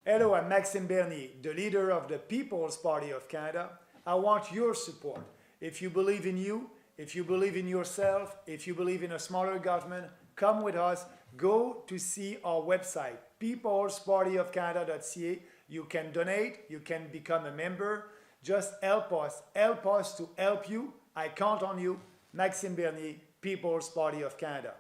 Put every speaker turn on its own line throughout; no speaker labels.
Hello, I'm Maxime Bernier, the leader of the People's Party of Canada. I want your support. If you believe in you, if you believe in yourself, if you believe in a smaller government, come with us. Go to see our website, PeoplesPartyofCanada.ca. You can donate, you can become a member. Just help us to help you. I count on you. Maxime Bernier, People's Party of Canada.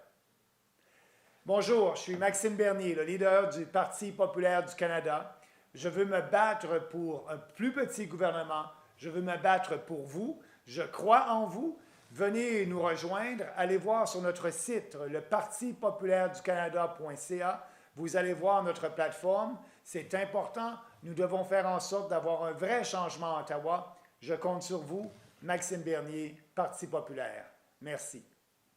Bonjour, je suis Maxime Bernier, le leader du Parti populaire du Canada. Je veux me battre pour un plus petit gouvernement. Je veux me battre pour vous. Je crois en vous. Venez nous rejoindre. Allez voir sur notre site, le PeoplesPartyofCanada.ca. Vous allez voir notre plateforme. C'est important. Nous devons faire en sorte d'avoir un vrai changement à Ottawa. Je compte sur vous. Maxime Bernier, Parti populaire. Merci.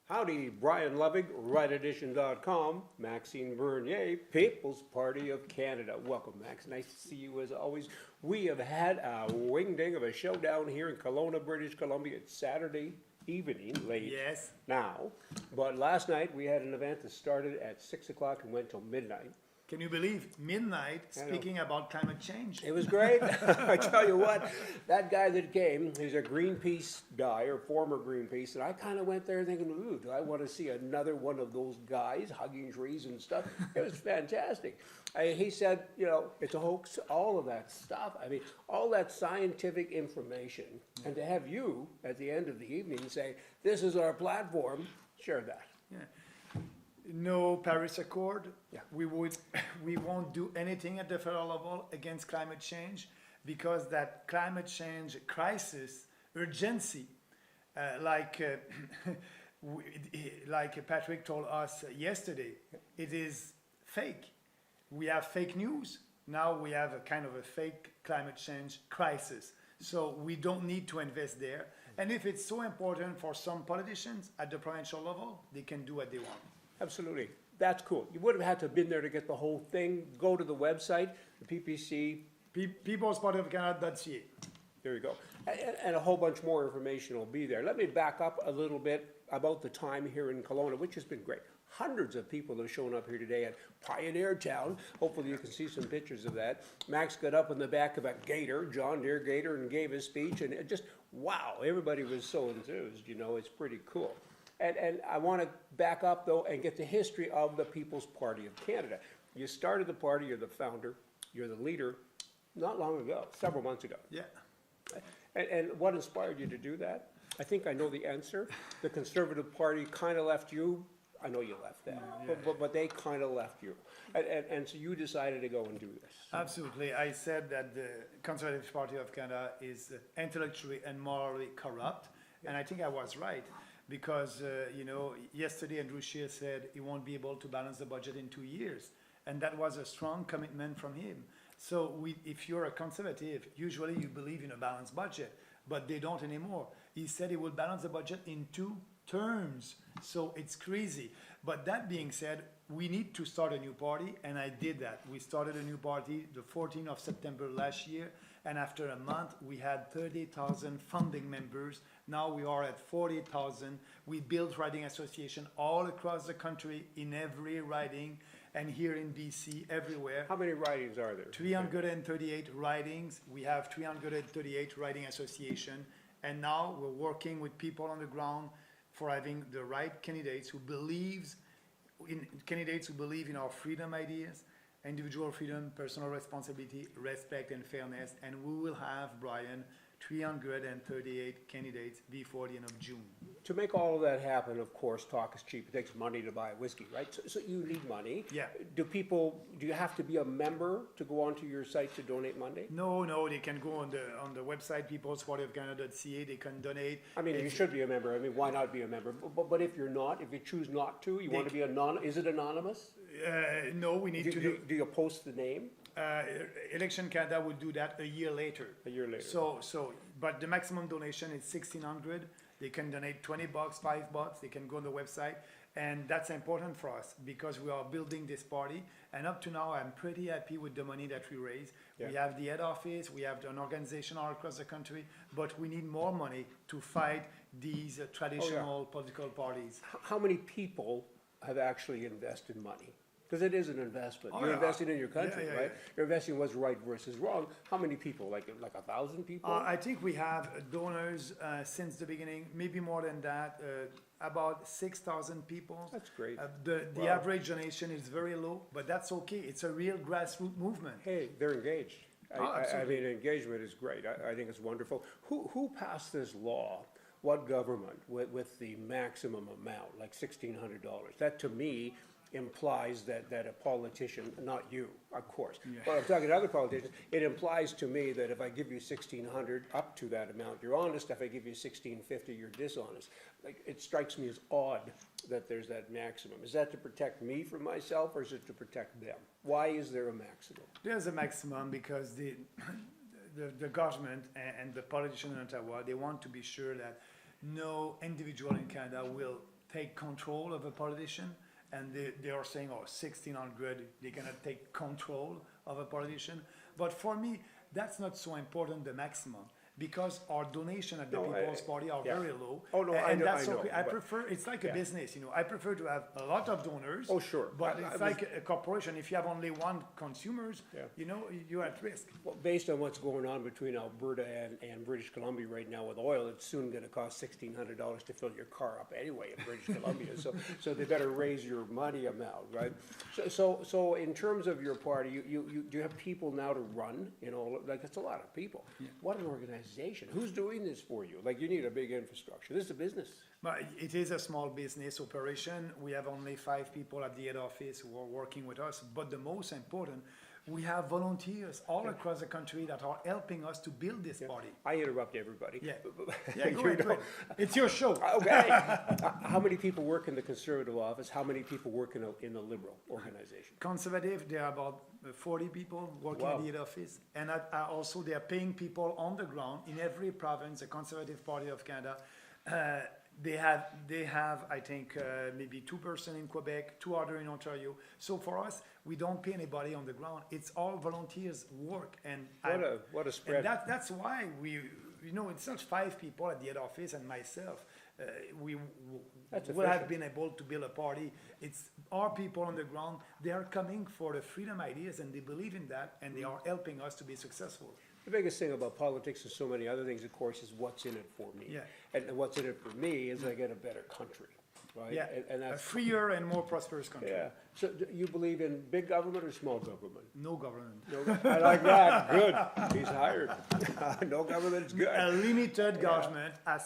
Howdy, Brian Lovig, rightedition.com, Maxime Bernier, People's Party of Canada. Welcome, Max. Nice to see you as always. We have had a wing-ding of a showdown here in Kelowna, British Columbia. It's Saturday evening, late now. But last night we had an event that started at 6 o'clock and went till midnight.
Can you believe midnight speaking about climate change?
It was great. I tell you what, that guy that came, he's a Greenpeace guy or former Greenpeace, and I kind of went there thinking, ooh, do I want to see another one of those guys hugging trees and stuff? It was fantastic. He said, you know, it's a hoax, all of that stuff. I mean, all that scientific information, and to have you at the end of the evening say, this is our platform, share that.
Yeah. No Paris Accord. Yeah. We won't do anything at the federal level against climate change because that climate change crisis urgency, like Patrick told us yesterday, it is fake. We have fake news. Now we have a kind of a fake climate change crisis. So we don't need to invest there. And if it's so important for some politicians at the provincial level, they can do what they want.
Absolutely. That's cool. You would have had to have been there to get the whole thing. Go to the website, the PPC.
PeoplesPartyofCanada.ca.
There you go. And a whole bunch more information will be there. Let me back up a little bit about the time here in Kelowna, which has been great. Hundreds of people have shown up here today at Pioneer Town. Hopefully you can see some pictures of that. Max got up in the back of a gator, John Deere gator, and gave his speech. And it just, wow, everybody was so enthused. You know, it's pretty cool. And I want to back up, though, and get the history of the People's Party of Canada. You started the party, you're the founder, you're the leader, not long ago, several months ago.
Yeah.
And what inspired you to do that? I think I know the answer. The Conservative Party kind of left you. I know you left that, but they kind of left you. And so you decided to go and do this.
Absolutely. I said that the Conservative Party of Canada is intellectually and morally corrupt, and I think I was right. Because, you know, yesterday Andrew Scheer said he won't be able to balance the budget in 2 years. And that was a strong commitment from him. So if you're a conservative, usually you believe in a balanced budget, but they don't anymore. He said he will balance the budget in 2 terms. So it's crazy. But that being said, we need to start a new party, and I did that. We started a new party the 14th of September last year, and after a month, we had 30,000 founding members. Now we are at 40,000. We built riding association all across the country, in every riding, and here in BC, everywhere.
How many ridings are there?
338 ridings. We have 338 riding association, and now we're working with people on the ground for having the right candidates who believe in our freedom ideas, individual freedom, personal responsibility, respect, and fairness. And we will have, Brian, 338 candidates before the end of June.
To make all of that happen, of course, talk is cheap. It takes money to buy whiskey, right? So you need money.
Yeah.
Do you have to be a member to go onto your site to donate money?
No, they can go on the website, PeoplesPartyofCanada.ca. They can donate.
I mean, you should be a member. I mean, why not be a member? But if you're not, if you choose not to, you want to be is it anonymous?
No, we need to do.
Do you post the name?
Election Canada will do that a year later.
A year later.
But the maximum donation is $1,600. They can donate $20, $5. They can go on the website, and that's important for us because we are building this party. And up to now, I'm pretty happy with the money that we raise. Yeah. We have the head office, we have an organization all across the country, but we need more money to fight these traditional political parties.
How many people have actually invested money? Because it is an investment.
Oh,
You're
yeah.
investing in your country,
Yeah, yeah,
right?
yeah.
You're investing in what's right versus wrong. How many people? Like 1,000 people?
I think we have donors since the beginning, maybe more than that, about 6,000 people.
That's great.
The
Wow.
average donation is very low, but that's okay. It's a real grassroots movement.
Hey, they're engaged.
Oh,
I
absolutely.
mean, engagement is great. I think it's wonderful. Who passed this law? What government with the maximum amount, like $1,600? That to me implies that a politician, not you, of course, but I'm talking to other politicians, it implies to me that if I give you 1,600 up to that amount, you're honest. If I give you 1,650, you're dishonest. Like, it strikes me as odd that there's that maximum. Is that to protect me from myself, or is it to protect them? Why is there a maximum?
There's a maximum because the government and the politicians in Ottawa, they want to be sure that no individual in Canada will take control of a politician. And they are saying, oh, 1,600, they cannot take control of a politician. But for me, that's not so important, the maximum, because our donation at the People's Party are
yeah.
very low.
Oh, no,
and
I know,
that's
I know,
okay. I
but-
prefer, it's like a
Yeah.
business, I prefer to have a lot of donors.
Oh, sure.
But
I
it's
was-
like a corporation. If you have only one consumers,
Yeah.
you're at risk.
Well, based on what's going on between Alberta and British Columbia right now with oil, it's soon gonna cost $1,600 to fill your car up anyway in British Columbia, so they better raise your money amount, right? So in terms of your party, do you have people now to run, like, it's a lot of people. What an organization, who's doing this for you? Like, you need a big infrastructure, this is a business.
But it is a small business operation. We have only 5 people at the head office who are working with us. But the most important, we have volunteers all across the country that are helping us to build this party.
I interrupt everybody.
Yeah.
You
Yeah, go ahead, go
know,
ahead. It's your show.
Okay. How many people work in the Conservative office? How many people work in the Liberal organization?
Conservative, there are about 40 people working
Wow.
at the head office. And also they are paying people on the ground in every province, the Conservative Party of Canada. They have, I think, maybe 2% in Quebec, 2 other in Ontario. So for us, we don't pay anybody on the ground. It's all volunteers work. And
What a spread.
And that's why it's not 5 people at the head office and myself. We
That's
will have
efficient.
been able to build a party. It's our people on the ground. They are coming for the freedom ideas and they believe in that and they are helping us to be successful.
The biggest thing about politics and so many other things, of course, is what's in it for me.
Yeah.
And what's in it for me is I get a better country, right?
Yeah,
And
a
that's,
freer and more prosperous country.
yeah. So do you believe in big government or small government?
No government.
No, I like that. Good. He's hired. No government's
A
good.
limited government as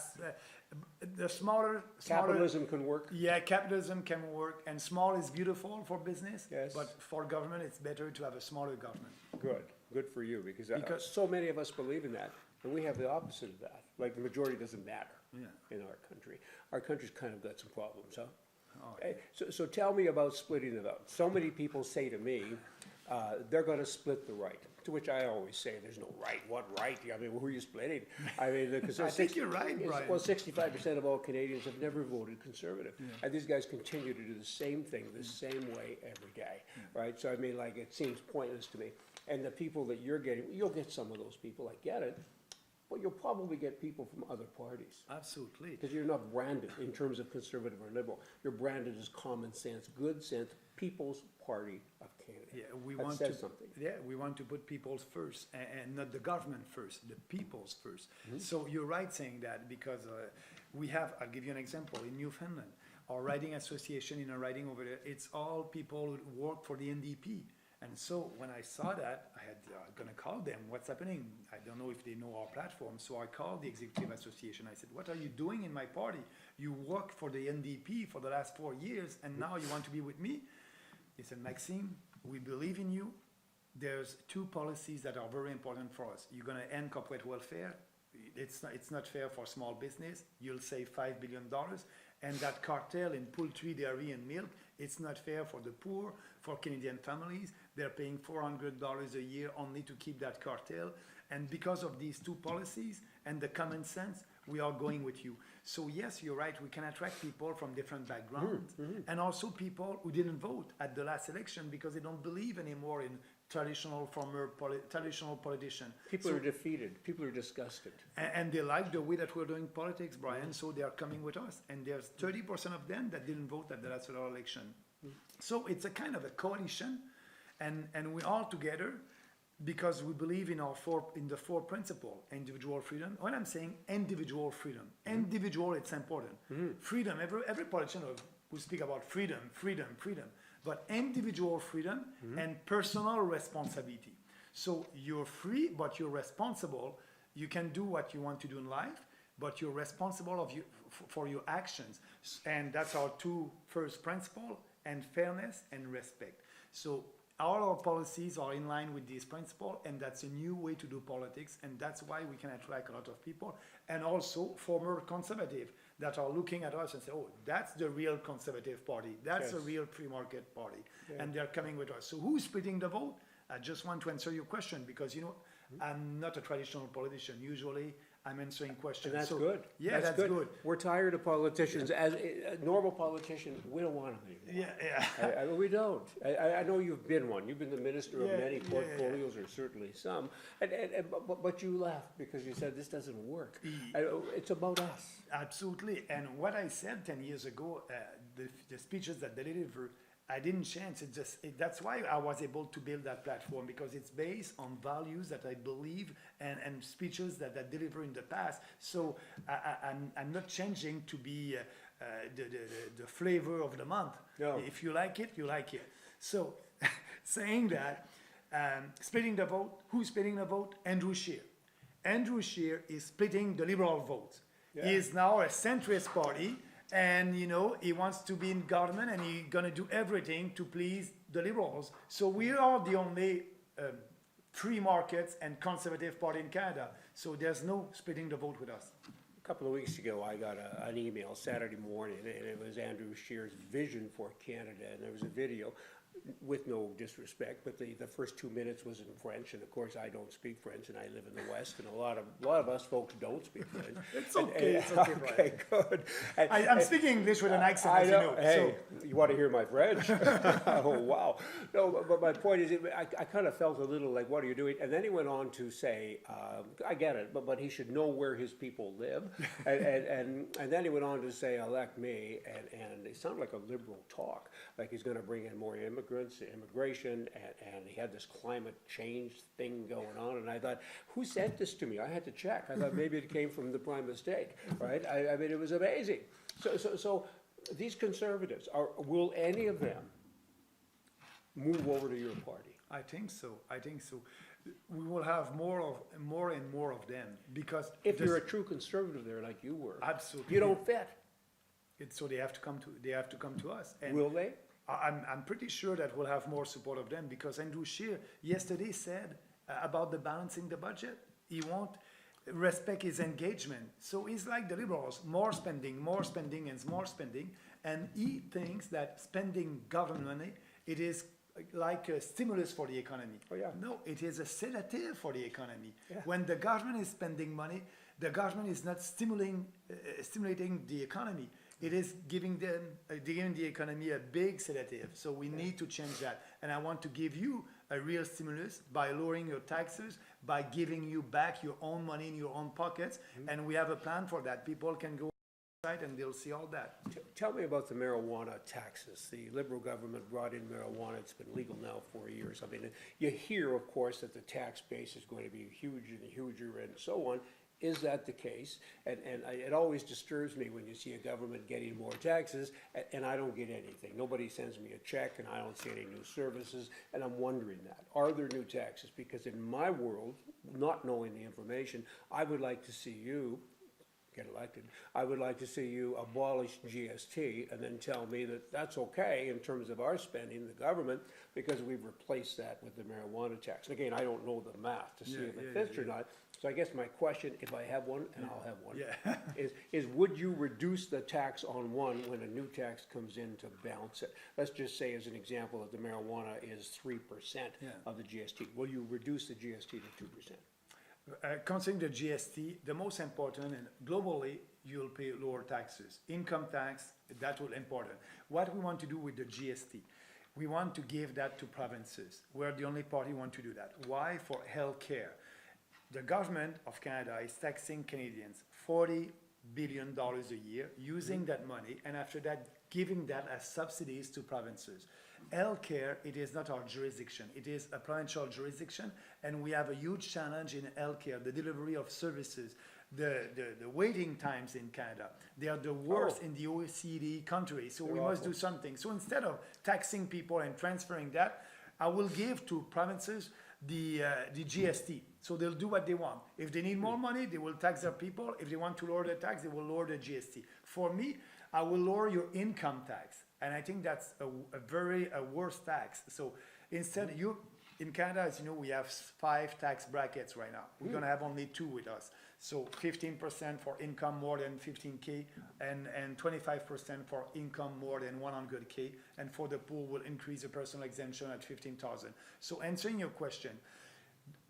the smaller.
Capitalism can work.
Yeah, capitalism can work, and small is beautiful for business.
Yes.
But for government, it's better to have a smaller government.
Good. Good for you, because
Because-
so many of us believe in that, and we have the opposite of that. Like, the majority doesn't matter
Yeah.
in our country. Our country's kind of got some problems, huh?
Oh,
Hey, so tell me about splitting it up. So many people say to me, they're gonna split the right, to which I always say, there's no right. What right? I mean, who are you splitting? I mean, because
I think you're right, Brian.
Well, 65% of all Canadians have never voted Conservative. And these guys continue to do the same thing, the same way every day, right? So I mean, like, it seems pointless to me. And the people that you're getting, you'll get some of those people, I get it, but you'll probably get people from other parties.
Absolutely.
Because you're not branded in terms of Conservative or Liberal. You're branded as common sense, good sense, People's Party of Canada.
Yeah,
That says something.
Yeah, we want to put people first, and not the government first, the people's first.
Mm-hmm.
So you're right saying that because we have. I'll give you an example. In Newfoundland, our riding association in a riding over there, it's all people who work for the NDP. And so when I saw that, I had gonna call them. What's happening? I don't know if they know our platform. So I called the executive association. I said, "What are you doing in my party? You work for the NDP for the last 4 years, and now you want to be with me?" He said, "Maxime, we believe in you. There's 2 policies that are very important for us. You're gonna end corporate welfare. It's not fair for small business. You'll save $5 billion. And that cartel in poultry, dairy, and milk, it's not fair for the poor, for Canadian families. They're paying $400 a year only to keep that cartel. And because of these 2 policies and the common sense, we are going with you." So yes, you're right. We can attract people from different backgrounds and also people who didn't vote at the last election because they don't believe anymore in traditional politician.
People are defeated. People are disgusted.
And they like the way that we're doing politics, Brian, so they are coming with us. And there's 30% of them that didn't vote at the last federal election. So it's a kind of a coalition, and we're all together because we believe in the four principle: individual freedom. When I'm saying individual freedom, individual, it's important. Freedom. Every politician will speak about freedom, freedom, freedom, but individual freedom and personal responsibility. So you're free, but you're responsible. You can do what you want to do in life, but you're responsible for your actions. And that's our two first principle, and fairness and respect. So all our policies are in line with this principle, and that's a new way to do politics, and that's why we can attract a lot of people, and also former conservative that are looking at us and say, oh, that's the real conservative party, that's a real free market party, and they're coming with us. So who's splitting the vote? I just want to answer your question because, I'm not a traditional politician. Usually I'm answering questions.
And that's good.
Yeah, that's good.
We're tired of politicians. As a normal politician, we don't want them anymore.
Yeah.
We don't. I know you've been one. You've been the minister of many portfolios, or certainly some. But you left because you said this doesn't work. It's about us.
Absolutely. And what I said 10 years ago, the speeches that they delivered, I didn't change. That's why I was able to build that platform, because it's based on values that I believe and speeches that I delivered in the past. So I'm not changing to be the flavor of the month.
No.
If you like it, you like it. So saying that, splitting the vote, who's splitting the vote? Andrew Scheer. Andrew Scheer is splitting the liberal vote.
Yeah.
He is now a centrist party. And, he wants to be in government, and he's going to do everything to please the liberals. So we are the only free markets and conservative party in Canada. So there's no splitting the vote with us.
A couple of weeks ago, I got an email Saturday morning, and it was Andrew Scheer's vision for Canada, and there was a video. With no disrespect, but the first 2 minutes was in French, and of course I don't speak French, and I live in the West, and a lot of us folks don't speak French.
It's okay. It's okay.
Okay, good.
I'm speaking English with an accent, as you know.
Hey, you want to hear my French? Oh wow! No, but my point is, I kind of felt a little like, what are you doing? And then he went on to say, I get it, but he should know where his people live, and then he went on to say, elect me, and it sounded like a liberal talk, like he's going to bring in more immigration, and he had this climate change thing going on, and I thought, who sent this to me? I had to check. I thought maybe it came from the Prime Mistake, right? I mean, it was amazing. So these conservatives, will any of them move over to your party?
I think so. We will have more and more of them, because
if you're a true conservative there, like you were,
absolutely,
you don't fit.
So they have to come to us. And
will they?
I'm pretty sure that we'll have more support of them, because Andrew Scheer yesterday said about the balancing the budget. He won't respect his engagement. So he's like the liberals, more spending, and more spending. And he thinks that spending government money, it is like a stimulus for the economy.
Oh, yeah.
No, it is a sedative for the economy.
Yeah.
When the government is spending money, the government is not stimulating the economy. It is giving the economy a big sedative. So we need to change that. And I want to give you a real stimulus by lowering your taxes, by giving you back your own money in your own pockets. And we have a plan for that. People can go outside and they'll see all that.
Tell me about the marijuana taxes. The Liberal government brought in marijuana. It's been legal now for years. I mean, you hear, of course, that the tax base is going to be huger and huger and so on. Is that the case? And it always disturbs me when you see a government getting more taxes and I don't get anything. Nobody sends me a check and I don't see any new services, and I'm wondering that. Are there new taxes? Because in my world, not knowing the information, I would like to see you get elected. I would like to see you abolish GST and then tell me that that's okay in terms of our spending, the government, because we've replaced that with the marijuana tax. And again, I don't know the math to see if it fits or not. So I guess my question, if I have one, and I'll have one, is would you reduce the tax on one when a new tax comes in to balance it? Let's just say, as an example, that the marijuana is 3% of the GST. Will you reduce the GST to 2%?
Considering the GST, the most important, and globally, you'll pay lower taxes. Income tax, that will important. What we want to do with the GST, we want to give that to provinces. We're the only party who want to do that. Why? For health care. The government of Canada is taxing Canadians $40 billion a year, using that money, and after that, giving that as subsidies to provinces. Healthcare, it is not our jurisdiction. It is a provincial jurisdiction, and we have a huge challenge in healthcare, the delivery of services, the waiting times in Canada. They are the worst in the OECD countries, so we must do something. So instead of taxing people and transferring that, I will give to provinces the GST. So they'll do what they want. If they need more money, they will tax their people. If they want to lower the tax, they will lower the GST. For me, I will lower your income tax. And I think that's a very worse tax. So instead, in Canada, as you know, we have 5 tax brackets right now. We're going to have only 2 with us. So 15% for income more than 15K and 25% for income more than 100K. And for the poor, we'll increase the personal exemption at 15,000. So answering your question,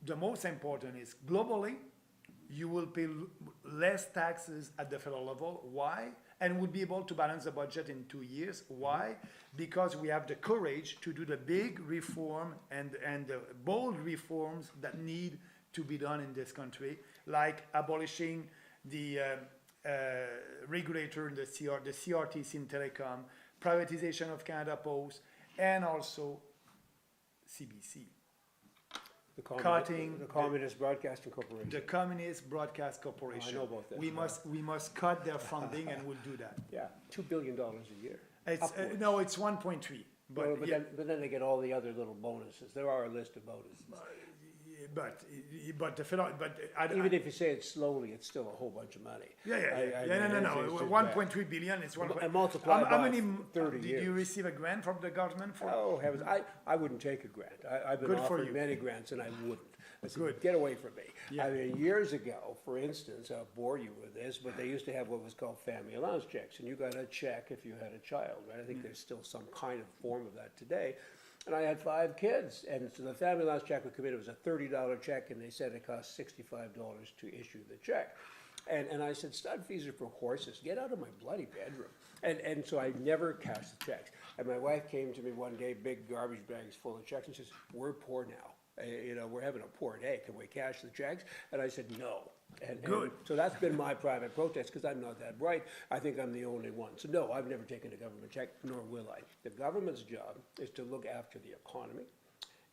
the most important is globally, you will pay less taxes at the federal level. Why? And would be able to balance the budget in 2 years. Why? Because we have the courage to do the big reform and the bold reforms that need to be done in this country, like abolishing the regulator in the CRTC in telecom, privatization of Canada Post, and also CBC.
The Communist Broadcasting Corporation.
The Communist Broadcast Corporation.
I know about that.
We must cut their funding, and we'll do that.
Yeah, $2 billion a year.
It's no, it's 1.3. But
But then they get all the other little bonuses. There are a list of bonuses.
but the federal,
Even if you say it slowly, it's still a whole bunch of money.
No. 1.3 billion is one.
And multiply
how
by
many
30
did
years.
you receive a grant from the government for?
Oh heavens! I wouldn't take a grant. I've been
Good for
offered
you.
many grants, and I wouldn't. I said,
Good.
Get away from me.
Yeah.
I mean, years ago, for instance, I'll bore you with this, but they used to have what was called family allowance checks, and you got a check if you had a child. Right? I think there's still some kind of form of that today. And I had 5 kids, and so the family allowance check would come in. It was a $30 check, and they said it cost $65 to issue the check. And I said, stud fees are for horses. Get out of my bloody bedroom. And so I never cashed the checks. And my wife came to me one day, big garbage bags full of checks, and she says, we're poor now. We're having a poor day. Can we cash the checks? And I said, no.
Good.
So that's been my private protest, because I'm not that bright. I think I'm the only one. So no, I've never taken a government check, nor will I. The government's job is to look after the economy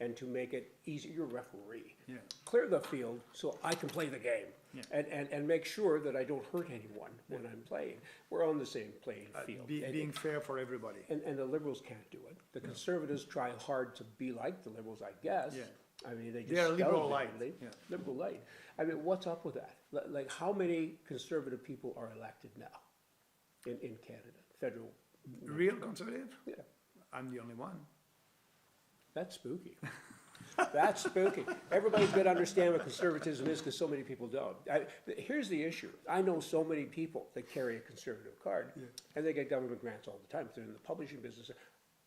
and to make it easy. You're a referee.
Yeah.
Clear the field so I can play the game.
Yeah.
And make sure that I don't hurt anyone when I'm playing. We're on the same playing field.
Being fair for everybody.
And the Liberals can't do it. The Conservatives try hard to be like the Liberals, I guess.
Yeah.
I mean, they just
They're liberal
spell it
light.
differently.
Yeah.
Liberal light. I mean, what's up with that? Like, how many Conservative people are elected now in Canada? Federal?
Real conservative?
Yeah.
I'm the only one.
That's spooky. That's spooky. Everybody's got to understand what conservatism is, because so many people don't. Here's the issue. I know so many people that carry a conservative card, and they get government grants all the time. If they're in the publishing business,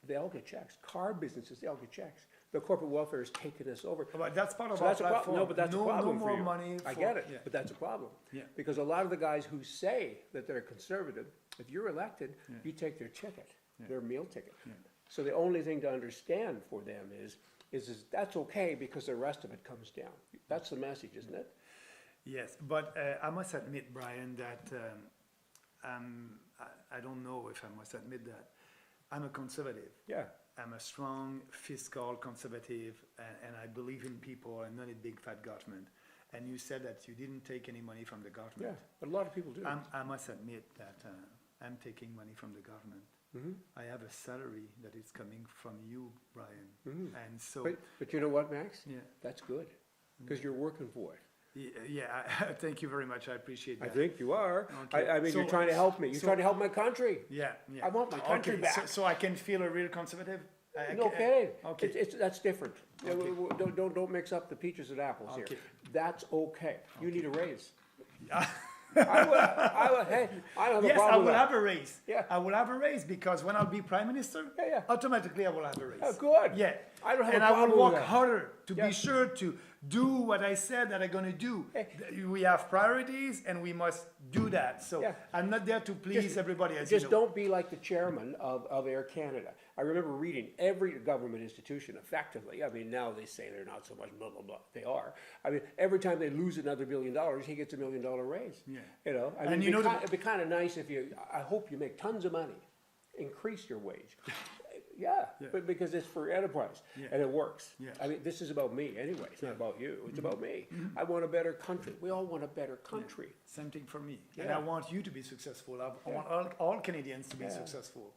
they all get checks. Car businesses, they all get checks. The corporate welfare has taken us over.
But that's part of
So
our
that's a problem.
platform.
No, but that's a problem
no
for
more
you.
money.
I
for-
get it,
Yeah.
but that's a problem.
Yeah.
Because a lot of the guys who say that they're conservative, if you're elected, you take their ticket, their meal ticket. So the only thing to understand for them is that's okay, because the rest of it comes down. That's the message, isn't it?
Yes, but I must admit, Brian, that I don't know if I must admit that I'm a conservative.
Yeah.
I'm a strong fiscal conservative, and I believe in people and not in big fat government. And you said that you didn't take any money from the
Yeah,
government.
but a lot of people do.
I must admit that I'm taking money from the government.
Mhm.
I have a salary that is coming from you, Brian.
Mhm.
And so,
But you know what, Max?
yeah,
That's good, because you're working for it.
thank you very much. I appreciate
I
that.
think you are.
Okay.
I mean,
So-
you're trying to help me. You're
so-
trying to help my country.
Yeah.
I want my country
Okay,
back.
So I can feel a real conservative?
No kidding.
Okay.
That's different.
Okay.
Don't mix up the peaches and apples here.
Okay.
That's okay. You need a raise.
Yeah.
Hey, I don't have a
Yes, I
problem
will
with that.
have a raise.
Yeah.
I will have a raise, because when I'll be prime minister,
Yeah.
automatically I will have a raise.
Oh, good.
Yeah.
I don't have
and
a
I
problem
will
with
work
that.
harder to
Yeah.
be sure to do what I said that I'm going to do.
Hey.
We have priorities, and we must do that. So
Yeah.
I'm not there to please
Just-
everybody, as
Just
you know.
don't be like the chairman of Air Canada. I remember reading every government institution effectively. I mean, now they say they're not so much blah, blah, blah. They are. I mean, every time they lose another $1 billion, he gets $1 million raise.
Yeah.
You know, I
And
mean,
you know
it'd be kind of nice if I hope you make tons of money. increase your wage. Yeah,
Yeah.
but because it's for enterprise,
Yeah.
and it works.
Yeah.
I mean, this is about me anyway, it's not about you, it's about me. I want a better country, we all want a better country.
Same thing for me. And
Yeah.
I want you to be successful. I want all Canadians to be
Yeah.
successful.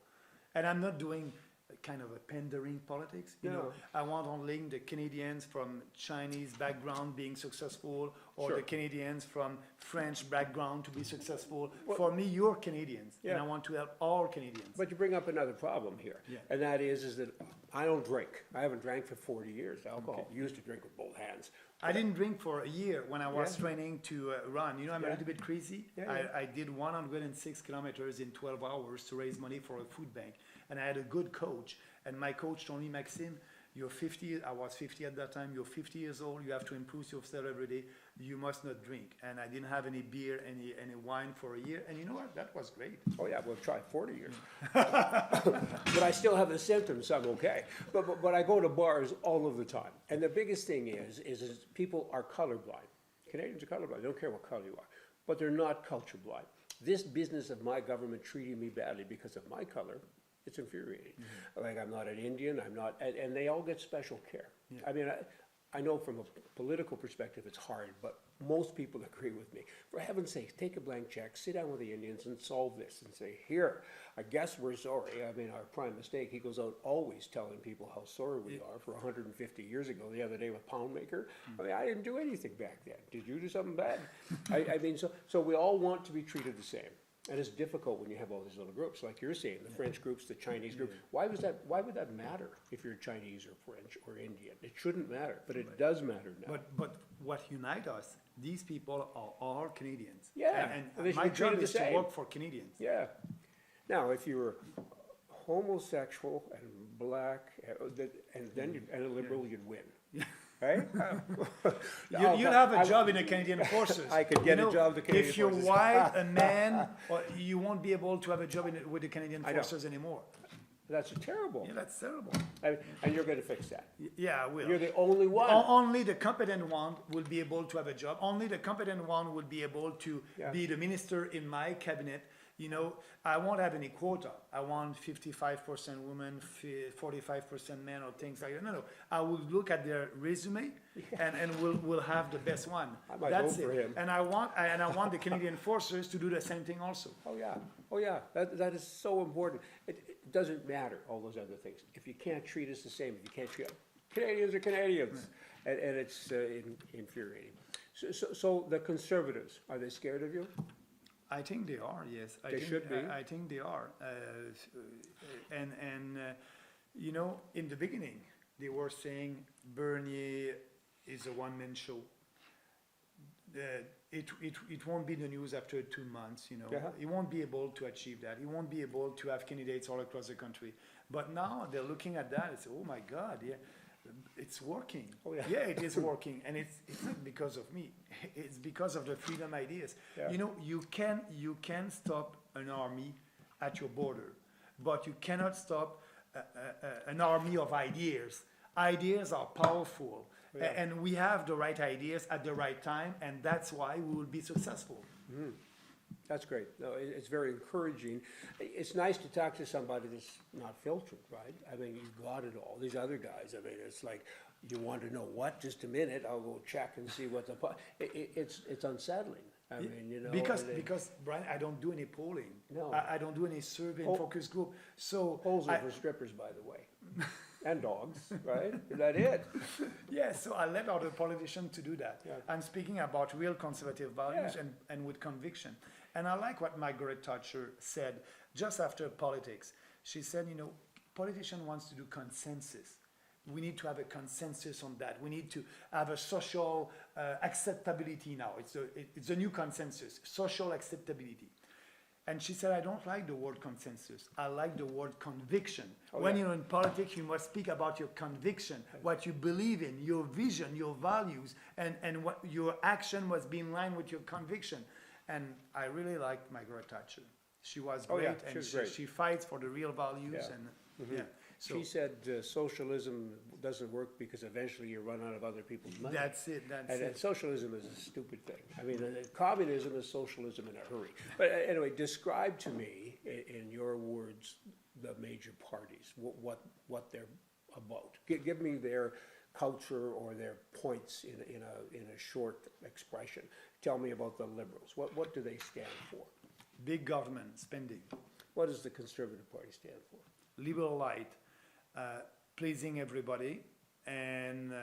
And I'm not doing a kind of a pandering politics. You know,
No.
I want only the Canadians from Chinese background being successful, or
Sure.
the Canadians from French background to be successful.
Well-
For me, you're Canadians, and
Yeah.
I want to help all Canadians.
But you bring up another problem here,
Yeah.
and that is that I don't drink. I haven't drank for 40 years, alcohol. Used to drink with both hands.
I didn't drink for a year when I was
Yeah.
training to run. You know, I'm a
Yeah.
little bit crazy.
Yeah, yeah.
I did 106 kilometers in 12 hours to raise money for a food bank. And I had a good coach. And my coach told me, Maxime, you're 50, I was 50 at that time, you're 50 years old, you have to improve yourself every day, you must not drink. And I didn't have any beer, any wine for a year. And you know what? That was great.
Oh yeah, we'll try 40 years. But I still have the symptoms, so I'm okay. But I go to bars all of the time. And the biggest thing is people are colorblind. Canadians are colorblind, they don't care what color you are. But they're not culture blind. This business of my government treating me badly because of my color, it's infuriating. Like, I'm not an Indian, I'm not, and they all get special care.
Yeah.
I mean, I know from a political perspective it's hard, but most people agree with me. For heaven's sake, take a blank check, sit down with the Indians and solve this and say, here, I guess we're sorry. I mean, our prime mistake, he goes out always telling people how sorry we are for 150 years ago, the other day with Poundmaker. I mean, I didn't do anything back then. Did you do something bad? I mean, so we all want to be treated the same. And it's difficult when you have all these little groups, like you're saying, the French groups, the Chinese group. Why would that matter if you're Chinese or French or Indian? It shouldn't matter, but it does matter now.
But what unites us, these people are all Canadians.
Yeah,
And
and they should
my
be treated
job
the
is to
same.
work for Canadians.
Yeah. Now, if you were homosexual and black, and then and a liberal, you'd win. Right?
You'll have a job in the Canadian Forces.
I could get a job in the Canadian
If you're
Forces.
white, a man, or you won't be able to have a job with the Canadian
I know.
Forces anymore.
That's terrible.
Yeah, that's terrible.
And you're going to fix that.
Yeah, I will.
You're the only one.
Only the competent one will be able to have a job. Only the competent one will be able to
Yeah.
be the minister in my cabinet. You know, I won't have any quota. I want 55% women, 45% men, or things like that. No. I will look at their resume, and we'll have the best one.
I might
That's
vote for
it.
him.
And I want the Canadian Forces to do the same thing also.
Oh, yeah. That is so important. It doesn't matter, all those other things. If you can't treat us the same, if you can't treat Canadians are Canadians. And it's infuriating. So the Conservatives, are they scared of you?
I think they are, yes.
They should be.
I think they are. You know, in the beginning, they were saying Bernier is a one-man show. It won't be the news after 2 months, you know.
Yeah.
He won't be able to achieve that. He won't be able to have candidates all across the country. But now they're looking at that and say, oh my God, yeah, it's working.
Oh, yeah.
Yeah, it is working. And it's not because of me. It's because of the freedom ideas.
Yeah.
You know, you can stop an army at your border, but you cannot stop an army of ideas. Ideas are powerful.
Yeah.
And we have the right ideas at the right time, and that's why we will be successful.
That's great. No, it's very encouraging. It's nice to talk to somebody that's not filtered, right? I mean, you got it all. These other guys, I mean, it's like, you want to know what? Just a minute, I'll go check and see what it's unsettling. I mean, you know.
Because Brian, I don't do any polling.
No.
I don't do any survey
Oh.
and focus group. So
Polls are for strippers, by the way. And dogs, right? Is that it?
yeah, so I let other politicians to do that.
Yeah.
I'm speaking about real conservative values
Yeah.
and with conviction. And I like what Margaret Thatcher said just after politics. She said, you know, politician wants to do consensus. We need to have a consensus on that. We need to have a social acceptability now. It's a new consensus, social acceptability. And she said, I don't like the word consensus. I like the word conviction.
Oh,
when
yeah.
you're in politics, you must speak about your conviction, what you believe in, your vision, your values, and what your action must be in line with your conviction. And I really liked Margaret Thatcher. She was
Oh,
great,
yeah, she
and
was great.
she fights for the real values.
Yeah.
And yeah, so
She said socialism doesn't work because eventually you run out of other people's money.
that's it. That's
And
it.
socialism is a stupid thing. I mean, communism is socialism in a hurry. But anyway, describe to me, in your words, the major parties, what they're about. Give me their culture or their points in a short expression. Tell me about the Liberals. What do they stand for?
Big government spending,
What does the Conservative Party stand for?
liberal light, pleasing everybody, and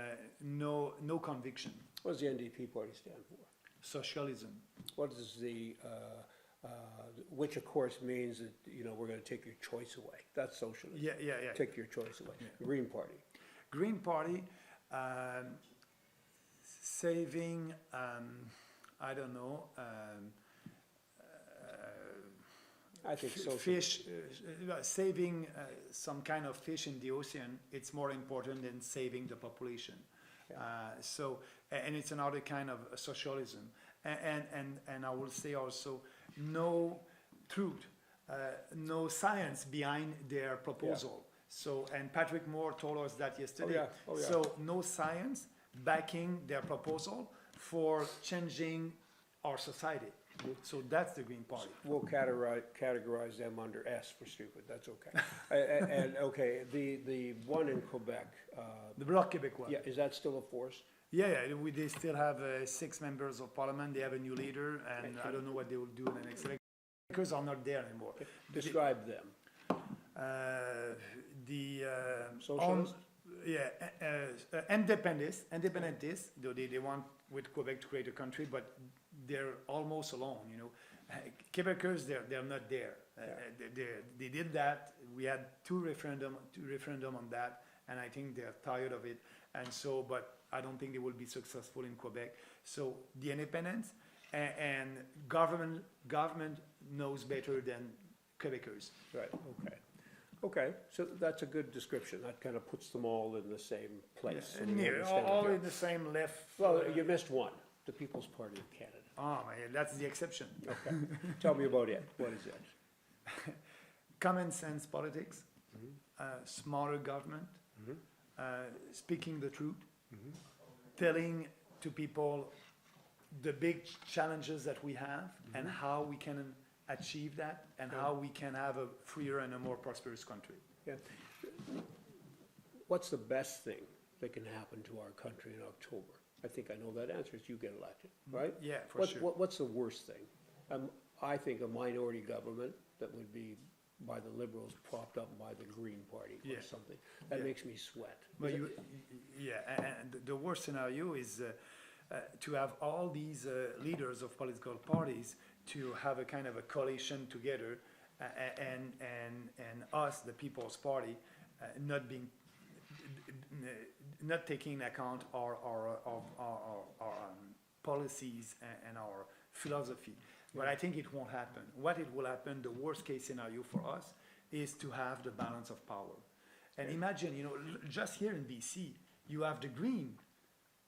no conviction.
What does the NDP Party stand for?
Socialism.
What is which of course means that, we're gonna take your choice away. That's socialism.
Yeah.
Take your choice away. The Green Party.
Green Party, saving, I don't know,
I think socialism.
fish, saving some kind of fish in the ocean, it's more important than saving the population. And it's another kind of socialism. And I will say also, no truth, no science behind their proposal. So, and Patrick Moore told us that yesterday.
Oh, yeah.
So, no science backing their proposal for changing our society. So that's the Green Party.
We'll categorize them under S for stupid, that's okay. And, okay, the one in Quebec,
The Bloc Québécois.
yeah, is that still a force?
Yeah, they still have 6 members of parliament. They have a new leader, and I don't know what they will do in the next election. Because are not there anymore.
Describe them. Socialists?
Independentists, though they want with Quebec to create a country, but they're almost alone, Quebecers, they're not there. They did that. We had two referendum on that, and I think they're tired of it. And so, but I don't think they will be successful in Quebec. So the independents and government knows better than Quebecers.
Right, okay. Okay, so that's a good description. That kind of puts them all in the same place. so we understand
All
it.
in the same left.
Well, you missed one, the People's Party of Canada.
Oh, that's the exception.
Okay, tell me about it. What is it?
Common sense politics, smarter government, speaking the truth, telling to people the big challenges that we have and how we can achieve that and how we can have a freer and a more prosperous country.
Yeah. What's the best thing that can happen to our country in October? I think I know that answer is you get elected, right?
Yeah, for sure.
What's the worst thing? I think a minority government that would be by the Liberals propped up by the Green Party or something. That makes me sweat.
But and the worst scenario is to have all these leaders of political parties to have a kind of a coalition together, and us, the People's Party, not taking into account our policies and our philosophy. But I think it won't happen. What it will happen, the worst case scenario for us, is to have the balance of power. And imagine, just here in BC, you have the Green,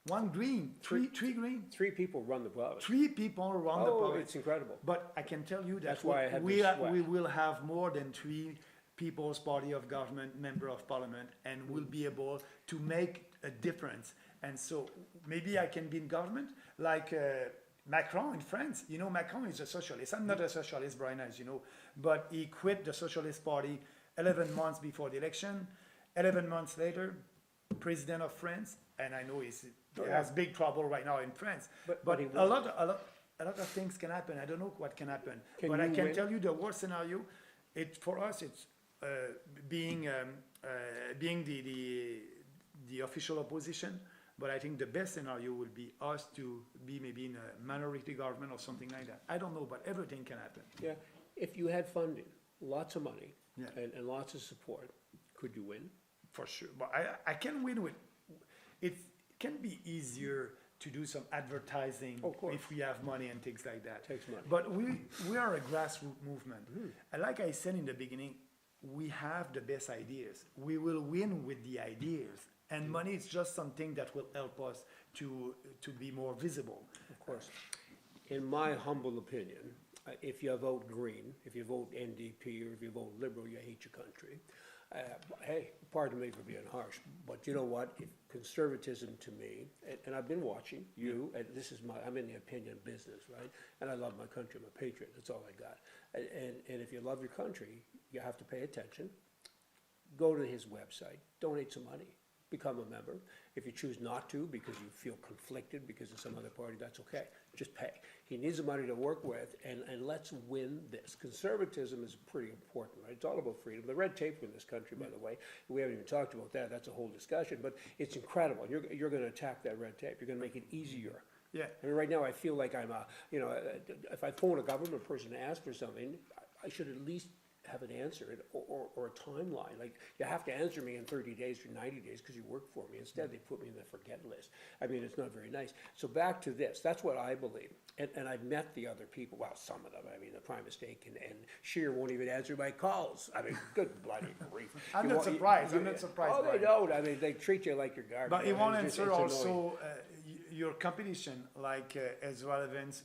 one Green, three Green.
3 people run the province.
3 people run the province.
It's incredible.
But I can tell you that
That's why I had
we
this sweat.
will have more than 3 People's Party of Government, member of parliament, and we'll be able to make a difference. And so maybe I can be in government like Macron in France. Macron is a socialist. I'm not a socialist, Brian, as you know, but he quit the Socialist Party 11 months before the election. 11 months later, president of France, and I know he has big trouble right now in France. But a lot of things can happen. I don't know what can happen. But I can tell you the worst scenario. For us, it's being the official opposition. But I think the best scenario would be us to be maybe in a minority government or something like that. I don't know, but everything can happen.
Yeah, if you had funding, lots of money,
Yeah.
and lots of support, could you win?
For sure. But I can win with it. Can be easier to do some advertising
Of course.
if we have money and things like that.
Takes money.
But we are a grassroots movement. And like I said in the beginning, we have the best ideas. We will win with the ideas. And money is just something that will help us to be more visible.
Of course. In my humble opinion, if you vote Green, if you vote NDP, or if you vote Liberal, you hate your country. Hey, pardon me for being harsh, but you know what? Conservatism to me, and I've been watching you, and I'm in the opinion business, right? And I love my country, I'm a patriot, that's all I got. And if you love your country, you have to pay attention. Go to his website, donate some money, become a member. If you choose not to because you feel conflicted because of some other party, that's okay. Just pay. He needs the money to work with, and let's win this. Conservatism is pretty important, right? It's all about freedom. The red tape in this country, by the way, we haven't even talked about that. That's a whole discussion, but it's incredible. You're going to attack that red tape. You're going to make it easier.
Yeah.
I mean, right now I feel like I'm if I phone a government person to ask for something, I should at least have an answer or a timeline. Like, you have to answer me in 30 days or 90 days because you work for me. Instead, they put me in the forget list. I mean, it's not very nice. So back to this. That's what I believe. And I've met the other people. Well, some of them. I mean, the Prime Mistake and Scheer won't even answer my calls. I mean, good bloody grief.
I'm not surprised. I'm not surprised.
Oh,
by
they
it.
don't. I mean, they treat you like your garbage.
But it won't
It's just-
answer
it's annoying.
also your competition, like as relevant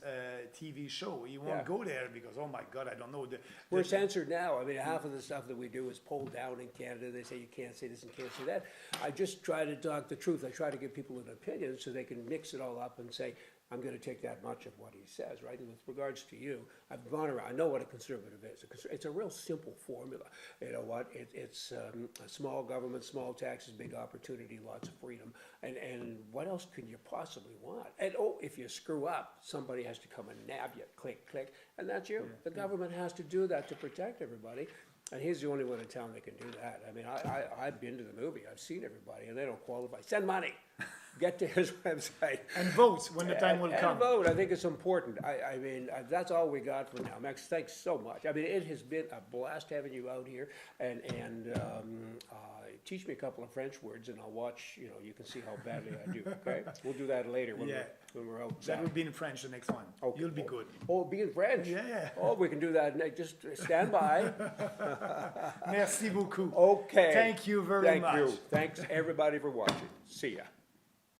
TV show. You won't
Yeah.
go there because, oh my God, I don't know.
We're censored now. I mean, half of the stuff that we do is pulled down in Canada. They say you can't say this and can't say that. I just try to talk the truth. I try to give people an opinion so they can mix it all up and say, I'm going to take that much of what he says, right? And with regards to you, I've gone around. I know what a conservative is. It's a real simple formula. You know what? It's a small government, small taxes, big opportunity, lots of freedom. And what else can you possibly want? And if you screw up, somebody has to come and nab you. Click, click. And that's you. The government has to do that to protect everybody. And he's the only one in town that can do that. I mean, I've been to the movie. I've seen everybody, and they don't qualify. Send money. Get to his website.
And vote when the time will come.
And vote. I think it's important. I mean, that's all we got for now. Max, thanks so much. I mean, it has been a blast having you out here, and teach me a couple of French words, and I'll watch. You can see how badly I do. Okay, we'll do that later when we're out.
That will be in French, the next one.
Okay.
You'll be good.
Oh, be in French.
Yeah.
Oh, we can do that. Just stand by.
Merci beaucoup.
Okay.
Thank you very much.
Thank you. Thanks everybody for watching. See ya.